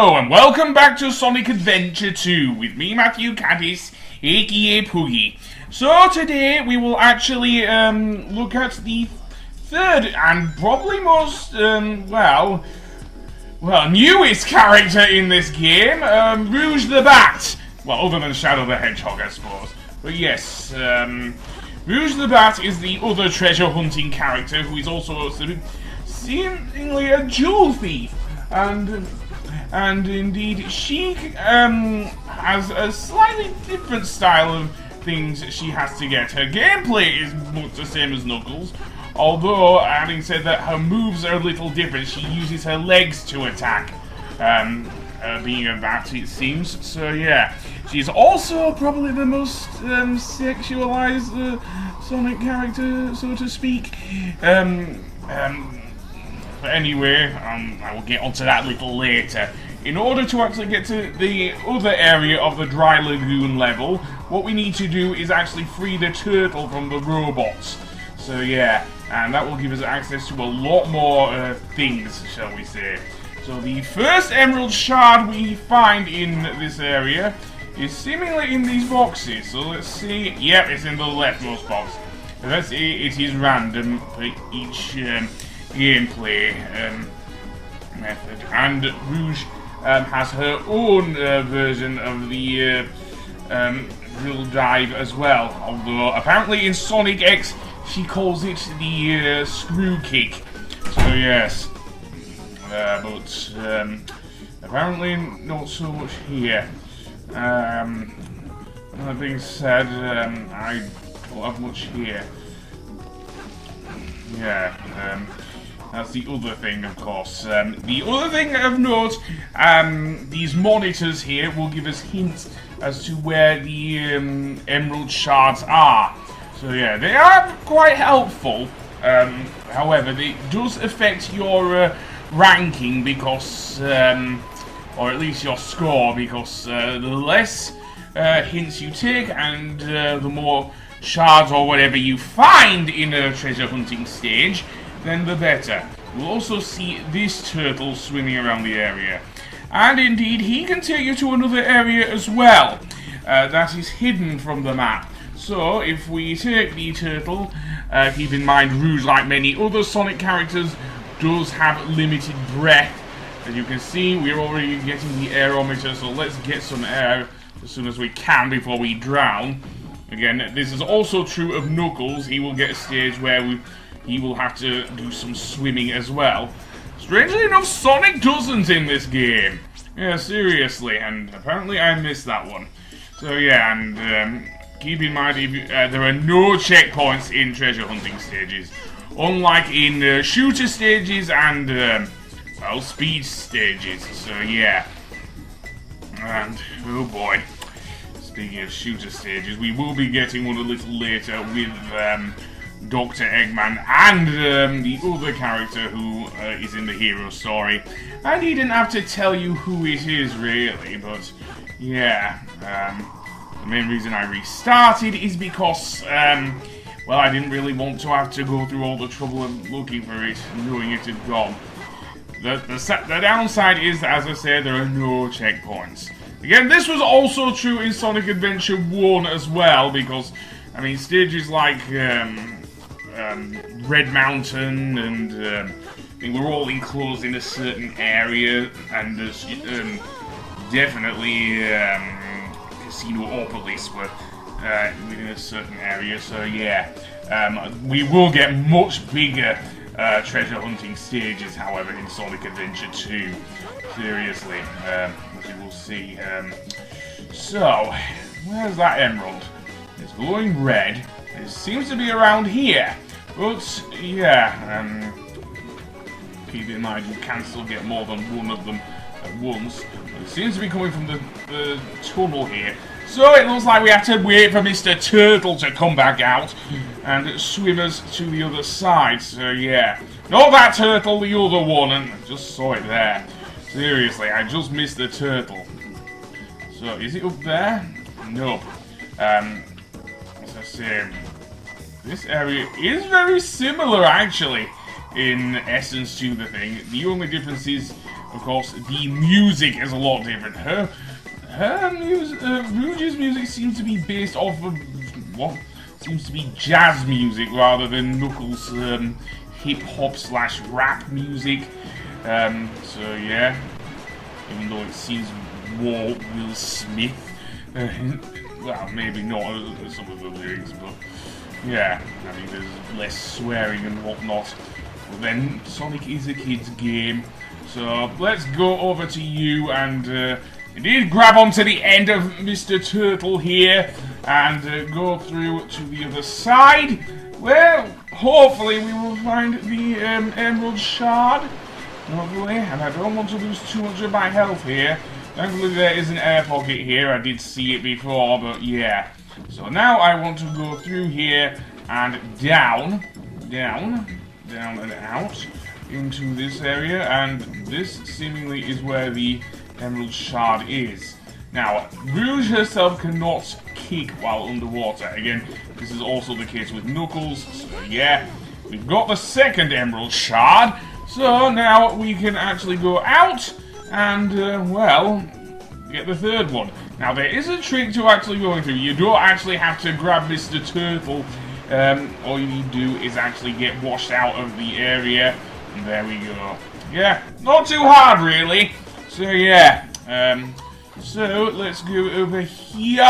Hello and welcome back to Sonic Adventure 2 with me, Matthew Caddis, aka Poogie. So today we will actually look at the third and probably most, newest character in this game, Rouge the Bat. Well, other than Shadow the Hedgehog, I suppose. But yes, Rouge the Bat is the other treasure hunting character who is also seemingly a jewel thief. And indeed, she has a slightly different style of things she has to get. Her gameplay is much the same as Knuckles, although, having said that, her moves are a little different. She uses her legs to attack, being a bat, it seems. So yeah, she's also probably the most sexualized Sonic character, so to speak. But anyway, I will get onto that a little later. In order to actually get to the other area of the Dry Lagoon level, what we need to do is actually free the turtle from the robots. So yeah, and that will give us access to a lot more things, shall we say. So the first emerald shard we find in this area is seemingly in these boxes. So let's see. Yep, it's in the leftmost box. Let's see, it is random for each gameplay method, and Rouge has her own version of the drill dive as well, although apparently in Sonic X she calls it the screw kick. So yes, but apparently not so much here. That being said, I don't have much here. Yeah, that's the other thing, of course. The other thing of note, these monitors here will give us hints as to where the emerald shards are. So yeah, they are quite helpful. However, it does affect your ranking because, or at least your score, because the less hints you take and the more shards or whatever you find in a treasure hunting stage, then the better. We'll also see this turtle swimming around the area. And indeed, he can take you to another area as well. That is hidden from the map. So, if we take the turtle, keep in mind Rouge, like many other Sonic characters, does have limited breath. As you can see, we're already getting the aerometer, so let's get some air as soon as we can before we drown. Again, this is also true of Knuckles. He will get a stage where he will have to do some swimming as well. Strangely enough, Sonic doesn't in this game. Yeah, seriously, and apparently I missed that one. So yeah, and keep in mind there are no checkpoints in treasure hunting stages, unlike in shooter stages and speed stages. So yeah, and oh boy. Speaking of shooter stages, we will be getting one a little later with Dr. Eggman and the other character who is in the hero story. I needn't have to tell you who it is, really, but yeah. The main reason I restarted is because, well, I didn't really want to have to go through all the trouble of looking for it, knowing it had gone. The downside is, as I said, there are no checkpoints. Again, this was also true in Sonic Adventure 1 as well, because, I mean, stages like Red Mountain and I think we're all enclosed in a certain area, and there's definitely Casinopolis were within a certain area, so yeah. We will get much bigger treasure hunting stages, however, in Sonic Adventure 2. Seriously, as you will see. So, where's that emerald? It's glowing red. It seems to be around here. But, yeah, keep in mind you can still get more than one of them at once. But it seems to be coming from the tunnel here. So it looks like we have to wait for Mr. Turtle to come back out and swim us to the other side. So, yeah. Not that turtle, the other one, and I just saw it there. Seriously, I just missed the turtle. So, is it up there? Nope. As I say, this area is very similar, actually, in essence to the thing. The only difference is of course, the music is a lot different. Rouge's music seems to be based off of what seems to be jazz music rather than Knuckles' hip-hop / rap music. So yeah, even though it seems more Will Smith. Well, maybe not some of the lyrics, but yeah, I mean, there's less swearing and whatnot. But then Sonic is a kid's game, so let's go over to you and indeed grab onto the end of Mr. Turtle here and go through to the other side, where hopefully we will find the Emerald Shard. Hopefully, and I don't want to lose too much of my health here. Thankfully there is an air pocket here, I did see it before, but yeah. So now I want to go through here and down and out into this area, and this seemingly is where the Emerald Shard is. Now, Rouge herself cannot kick while underwater. Again, this is also the case with Knuckles, so yeah. We've got the second Emerald Shard, so now we can actually go out and, well, get the third one. Now, there is a trick to actually going through. You don't actually have to grab Mr. Turtle. All you need to do is actually get washed out of the area. And there we go. Yeah, not too hard, really. So, yeah. So, let's go over here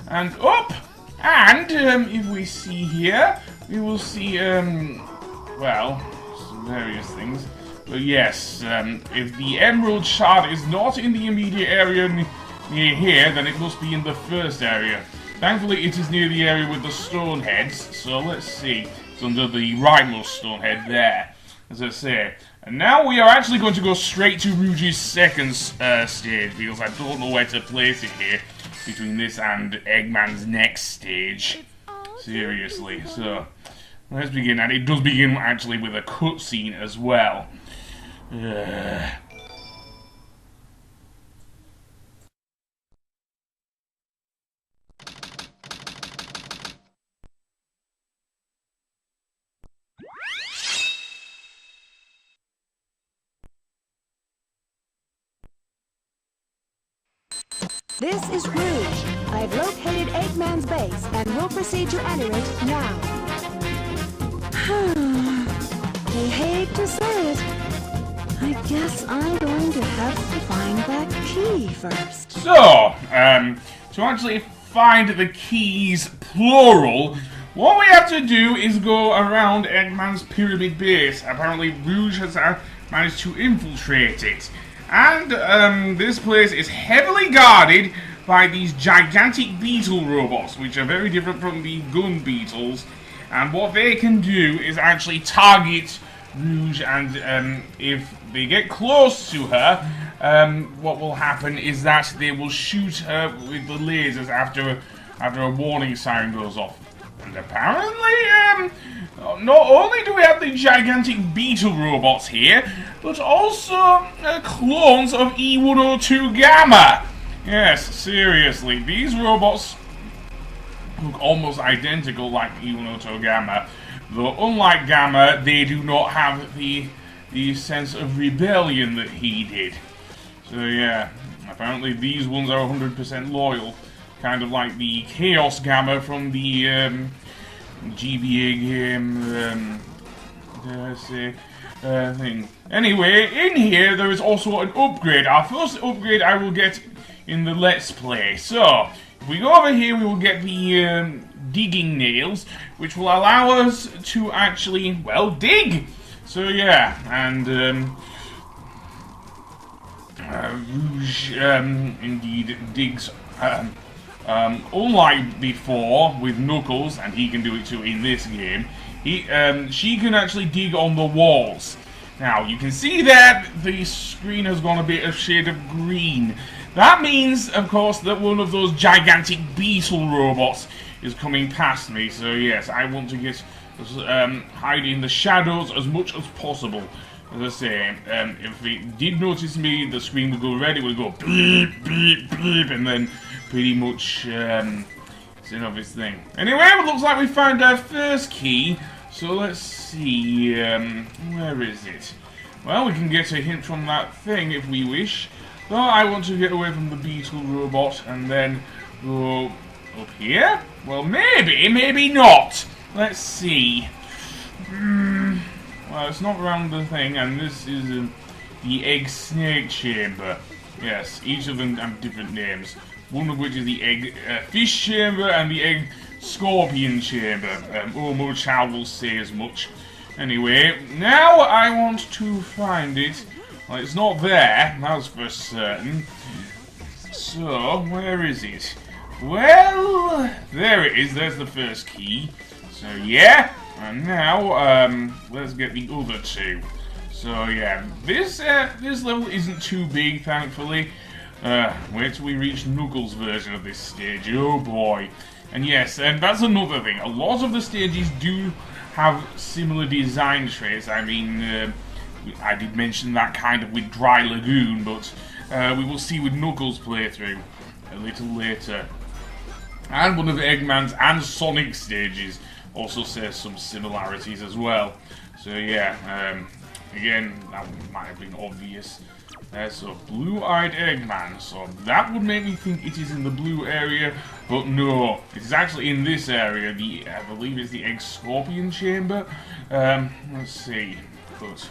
and up. And, if we see here, we will see, well, some various things. But yes, if the Emerald Shard is not in the immediate area near here, then it must be in the first area. Thankfully, it is near the area with the stone heads, so let's see. It's under the rightmost stone head there, as I say. And now we are actually going to go straight to Rouge's second stage, because I don't know where to place it here, between this and Eggman's next stage. Seriously, so let's begin. And it does begin actually with a cutscene as well. This is Rouge. I've located Eggman's base and will proceed to enter it now. I hate to say it. I guess I'm going to have to find that key first. So, to actually find the keys, plural, what we have to do is go around Eggman's pyramid base. Apparently, Rouge has managed to infiltrate it. And, this place is heavily guarded by these gigantic beetle robots, which are very different from the gun beetles. And what they can do is actually target Rouge, and if they get close to her, what will happen is that they will shoot her with the lasers after a warning siren goes off. And apparently, not only do we have the gigantic beetle robots here, but also clones of E102 Gamma. Yes, seriously, these robots look almost identical like E102 Gamma. Though, unlike Gamma, they do not have the sense of rebellion that he did. So yeah, apparently these ones are 100% loyal. Kind of like the Chaos Gamma from the GBA game, dare I say, thing. Anyway, in here there is also an upgrade. Our first upgrade I will get in the Let's Play. So, if we go over here, we will get the digging nails, which will allow us to actually, well, dig. So yeah, and Rouge indeed digs. Unlike before with Knuckles, and he can do it too in this game, she can actually dig on the walls. Now, you can see that the screen has gone a bit of shade of green. That means, of course, that one of those gigantic beetle robots is coming past me. So yes, I want to get hide in the shadows as much as possible. As I say, if it did notice me, the screen would go red, it would go beep, beep, beep, and then pretty much it's an obvious thing. Anyway, it looks like we found our first key, so let's see, where is it? well, we can get a hint from that thing if we wish. Though I want to get away from the beetle robot and then go up here. Well, maybe not. Let's see. Well, it's not around the thing, and this is the egg snake chamber. Yes, each of them have different names. One of which is the egg fish chamber and the egg scorpion chamber. Omo Chow will say as much. Anyway, now I want to find it. Well, it's not there, that's for certain. So, where is it? Well, there it is, there's the first key. So, yeah, and now, let's get the other two. So, yeah, this level isn't too big, thankfully. Wait till we reach Knuckles' version of this stage, oh boy. And yes, that's another thing, a lot of the stages do have similar design traits. I mean, I did mention that kind of with Dry Lagoon, but we will see with Knuckles' playthrough a little later. And one of Eggman's and Sonic's stages also says some similarities as well. So yeah, again, that might have been obvious. So, blue-eyed Eggman. So that would make me think it is in the blue area, but no, it is actually in this area. I believe it's the Egg Scorpion Chamber. Let's see, but it's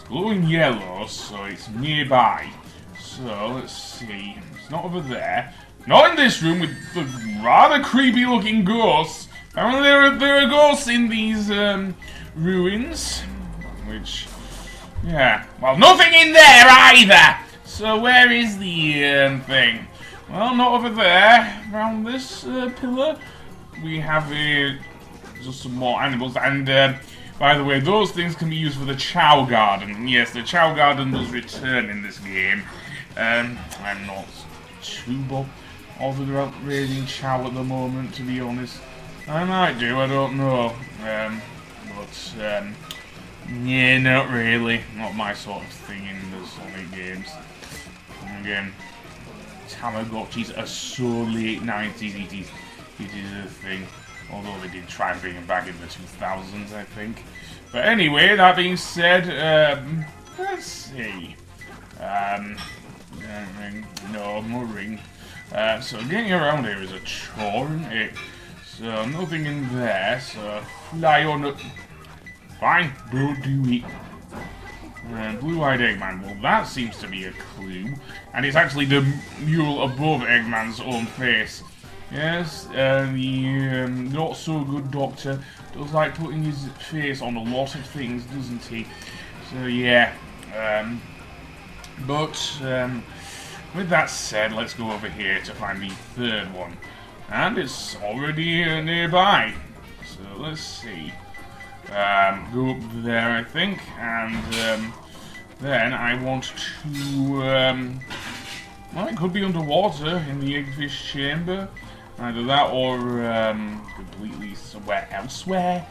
glowing yellow, so it's nearby. So let's see, it's not over there. Not in this room with the rather creepy-looking ghosts. Apparently there are ghosts in these ruins, which. Yeah, well, nothing in there either! So where is the thing? Well, not over there. Around this pillar, we have just some more animals. And, by the way, those things can be used for the Chow Garden. Yes, the Chow Garden does return in this game. I'm not too bothered about raising Chow at the moment, to be honest. I might do, I don't know. Yeah, not really. Not my sort of thing in the Sonic games. And again, Tamagotchis are so late 90s, it is a thing. Although they did try and bring them back in the 2000s, I think. But anyway, that being said, let's see. No, more ring. So getting around here is a chore, isn't it? So nothing in there, so fly on up. Fine, don't do it. Blue-eyed Eggman, well that seems to be a clue. And it's actually the mural above Eggman's own face. Yes, the not-so-good doctor does like putting his face on a lot of things, doesn't he? So yeah, with that said, let's go over here to find the third one. And it's already nearby. So let's see. Go up there, I think, and then I want to, well, it could be underwater in the Eggfish Chamber, either that or completely somewhere elsewhere.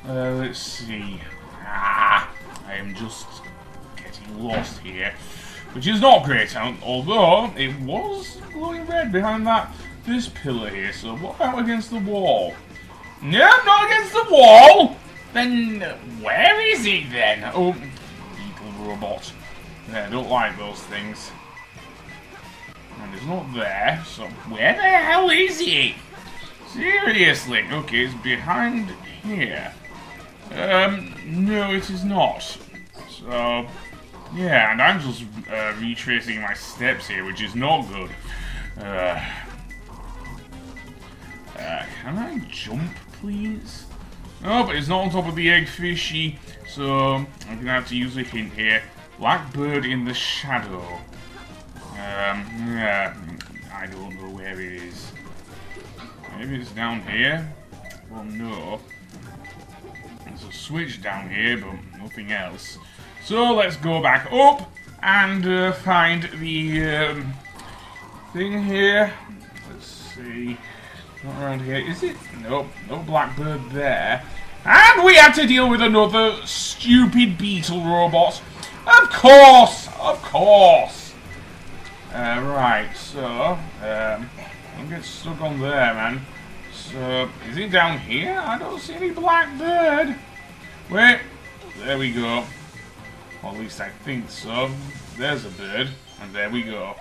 Let's see. I am just getting lost here, which is not great, although it was glowing red behind this pillar here, so what about against the wall? No, not against the wall! Then, where is it then? Oh, beetle robot. Yeah, I don't like those things. And it's not there, so where the hell is it? Seriously? Okay, it's behind here. No, it is not. So, yeah, and I'm just retracing my steps here, which is not good. Can I jump, please? Oh, but it's not on top of the egg fishy, so I'm gonna have to use a hint here. Blackbird in the shadow. Yeah, I don't know where it is. Maybe it's down here. Well, no. There's a switch down here, but nothing else. So let's go back up and find the thing here. Let's see. Not around here. Is it? Nope. No blackbird there. And we have to deal with another stupid beetle robot. Of course! Of course! Right, so... don't get stuck on there, man. So, is it down here? I don't see any blackbird. Wait. There we go. Or at least I think so. There's a bird. And there we go.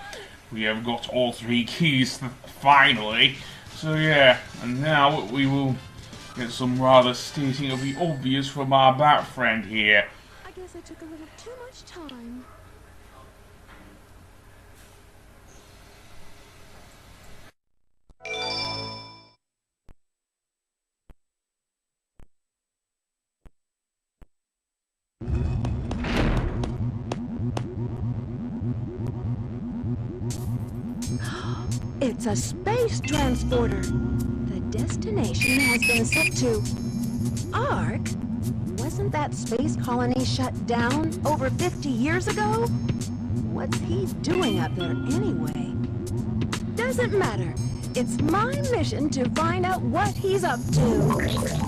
We have got all 3 keys, finally. So yeah, and now we will get some rather stating of the obvious from our bat friend here. I guess I took a little too much time. It's a space transporter. The destination has been set to Ark. Wasn't that space colony shut down over 50 years ago? What's he doing up there anyway? Doesn't matter. It's my mission to find out what he's up to.